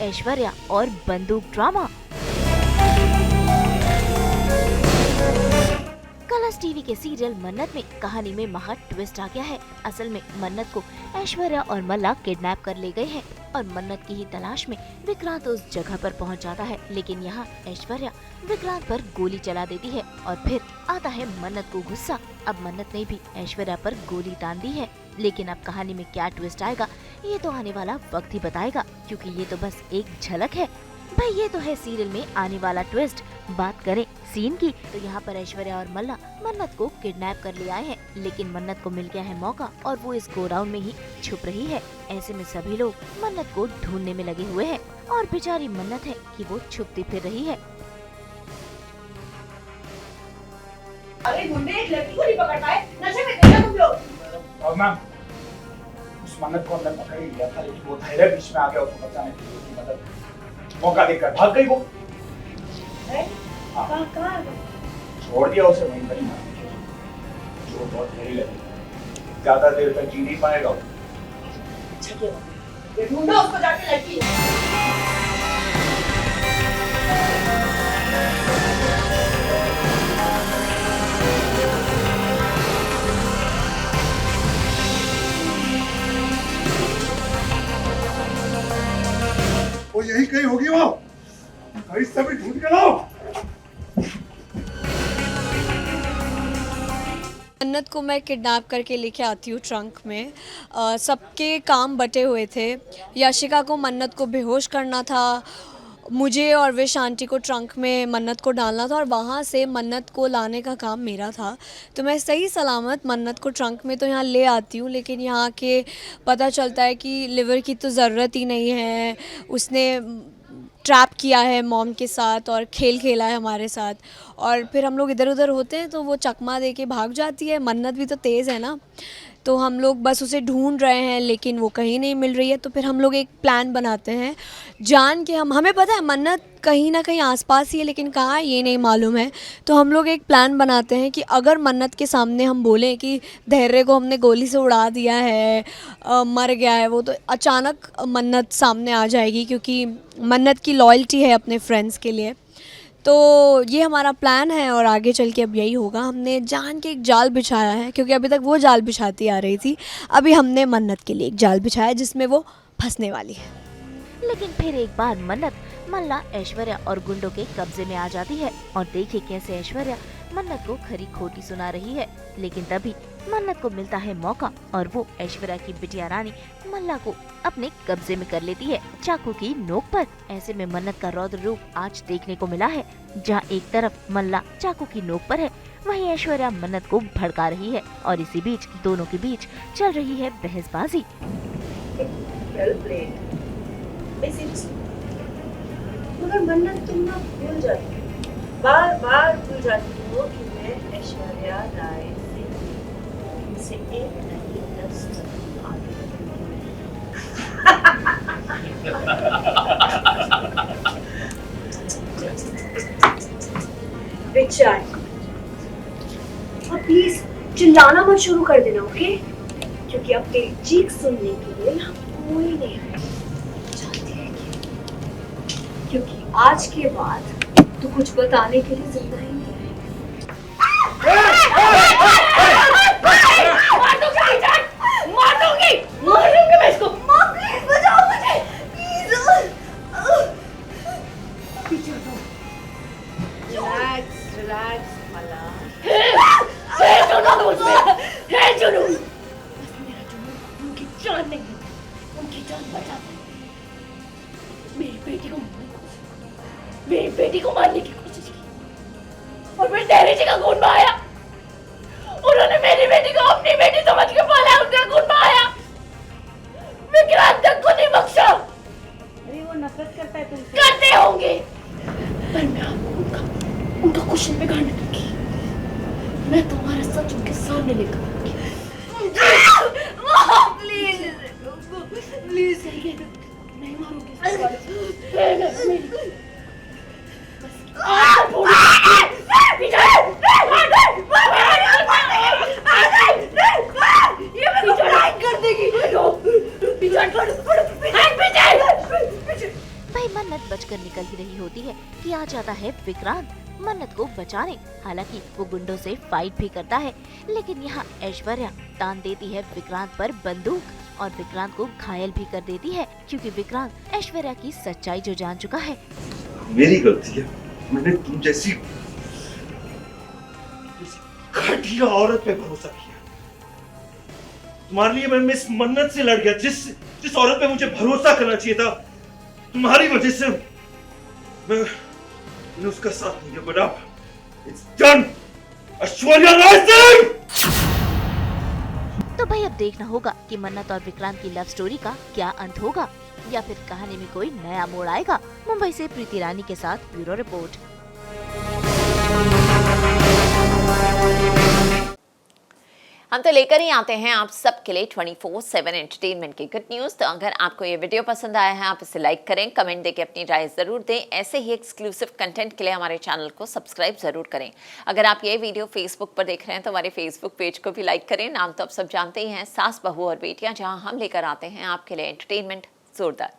ऐश्वर्या और बंदूक drama. Colors TV के सीरियल मन्नत में कहानी में महा ट्विस्ट आ गया है। असल में मन्नत को ऐश्वर्या और मल्ला किडनैप कर ले गए हैं और मन्नत की ही तलाश में विक्रांत उस जगह पर पहुंच जाता है। लेकिन यहाँ ऐश्वर्या विक्रांत पर गोली चला देती है और फिर आता है मन्नत को गुस्सा। अब मन्नत ने भी ऐश्वर्या पर गोली तान दी है। लेकिन अब कहानी में क्या ट्विस्ट आएगा ये तो आने वाला वक्त ही बताएगा, क्योंकि ये तो बस एक झलक है। भाई ये तो है सीरियल में आने वाला ट्विस्ट। बात करें सीन की तो यहाँ पर ऐश्वर्या और मल्ला मन्नत को किडनैप कर ले आए हैं, लेकिन मन्नत को मिल गया है मौका और वो इस गोडाउन में ही छुप रही है। ऐसे में सभी लोग मन्नत को ढूंढने में लगे हुए हैं और बेचारी मन्नत है कि वो छुपती फिर रही है। अरे गुंडे एक लड़की को नहीं पकड़ पाए, नशे में थे तुम लोग। और मैम उस मन्नत को हमने पकड़ ही लिया था, लेकिन वो धैर्य बीच में आ गया उसको बचाने के लिए, उसकी मदद मौका देकर भाग गई वो। कहाँ? छोड़ दिया उसे वहीं पर ही मार दिया। जो बहुत गहरी लगी, ज्यादा देर तक जी नहीं पाएगा। अच्छा किया, ये ढूंढो उसको जाके लड़की। वो यही कहीं होगी, वो कहीं सभी ढूंढ के लाओ। मन्नत को मैं किडनैप करके लेके आती हूँ ट्रंक में। सबके काम बटे हुए थे। यशिका को मन्नत को बेहोश करना था, मुझे और विश आंटी को ट्रंक में मन्नत को डालना था और वहाँ से मन्नत को लाने का काम मेरा था। तो मैं सही सलामत मन्नत को ट्रंक में तो यहाँ ले आती हूँ, लेकिन यहाँ के पता चलता है कि लिवर की तो ज़रूरत ही नहीं है। उसने ट्रैप किया है मॉम के साथ और खेल खेला है हमारे साथ, और फिर हम लोग इधर उधर होते हैं तो वो चकमा दे के भाग जाती है। मन्नत भी तो तेज़ है ना, तो हम लोग बस उसे ढूंढ रहे हैं लेकिन वो कहीं नहीं मिल रही है। तो फिर हम लोग एक प्लान बनाते हैं जान के, हमें पता है मन्नत कहीं ना कहीं आसपास ही है, लेकिन कहाँ है ये नहीं मालूम है। तो हम लोग एक प्लान बनाते हैं कि अगर मन्नत के सामने हम बोलें कि धैर्य को हमने गोली से उड़ा दिया है, मर गया है वो, तो अचानक मन्नत सामने आ जाएगी, क्योंकि मन्नत की लॉयल्टी है अपने फ्रेंड्स के लिए। तो ये हमारा प्लान है और आगे चल के अब यही होगा। हमने जान के एक जाल बिछाया है, क्योंकि अभी तक वो जाल बिछाती आ रही थी, अभी हमने मन्नत के लिए एक जाल बिछाया जिसमें वो फंसने वाली है। लेकिन फिर एक बार मन्नत मल्ला ऐश्वर्या और गुंडों के कब्जे में आ जाती है और देखिए कैसे ऐश्वर्या मन्नत को खरी खोटी सुना रही है। लेकिन तभी मन्नत को मिलता है मौका और वो ऐश्वर्या की बिटिया रानी मल्ला को अपने कब्जे में कर लेती है चाकू की नोक पर। ऐसे में मन्नत का रौद्र रूप आज देखने को मिला है, जहाँ एक तरफ मल्ला चाकू की नोक पर है, वहीं ऐश्वर्या मन्नत को भड़का रही है और इसी बीच दोनों के बीच चल रही है बहसबाजी। मगर मन्नत तुम ना भूल जाती हो, बार बार भूल जाती हो कि मैं ऐश्वर्या राय से एक नहीं 10 कदम आगे विचार। अब प्लीज चिल्लाना मत शुरू कर देना, ओके? क्योंकि अब तेरी चीख सुनने के लिए यहाँ कोई नहीं है। क्योंकि आज के बाद तू कुछ बताने के लिए जिंदा ही नहीं है। मारूंगी मैं इसको। माँ प्लीज बचाओ मुझे, प्लीज। रिलैक्स मल्ला। है जुनून उसमें, है जुनून। बस मेरा जुनून उनकी जान नहीं है, उनकी जान बचा दे। मेरी बेटी को मारने की कोशिश की और फिर धैर्य जी का खून बहाया। उन्होंने मेरी बेटी को अपनी बेटी समझ के पाला, उनका खून बहाया। विक्रांत तक को नहीं बख्शा। अरे वो नफरत करता है तुमसे। करते होंगे, पर मैं आपको उनका कुछ बिगाड़ने दूंगी। मैं तुम्हारा सच उनके सामने लेकर आऊंगी। प्लीज नहीं मारूंगी। ही रही होती है कि आ जाता है विक्रांत मन्नत को बचाने। हालांकि वो गुंडों से फाइट भी करता है, लेकिन यहाँ ऐश्वर्या तान देती है विक्रांत पर बंदूक और विक्रांत को घायल भी कर देती है, क्योंकि विक्रांत ऐश्वर्या की सच्चाई जो जान चुका है। मेरी गलती है, मैंने तुम जैसी घटिया औरत पे भरोसा किया। तुम्हारे लिए मैं मिस मन्नत से लड़ गया। जिस औरत पे मुझे भरोसा करना चाहिए था, तुम्हारी वजह से मैंने उसका साथ नहीं दिया। बट अब इट्स डन। ऐश्वर्या राय सिंह। तो भाई अब देखना होगा कि मन्नत और विक्रांत की लव स्टोरी का क्या अंत होगा, या फिर कहानी में कोई नया मोड़ आएगा। मुंबई से प्रीति रानी के साथ ब्यूरो रिपोर्ट। हम तो लेकर ही आते हैं आप सबके लिए 24/7 एंटरटेनमेंट की गुड न्यूज़। तो अगर आपको ये वीडियो पसंद आया है, आप इसे लाइक करें, कमेंट देके अपनी राय ज़रूर दें। ऐसे ही एक्सक्लूसिव कंटेंट के लिए हमारे चैनल को सब्सक्राइब ज़रूर करें। अगर आप ये वीडियो फेसबुक पर देख रहे हैं तो हमारे फेसबुक पेज को भी लाइक करें। नाम तो आप सब जानते ही हैं, सास बहू और बेटियाँ, जहाँ हम लेकर आते हैं आपके लिए एंटरटेनमेंट जोरदार।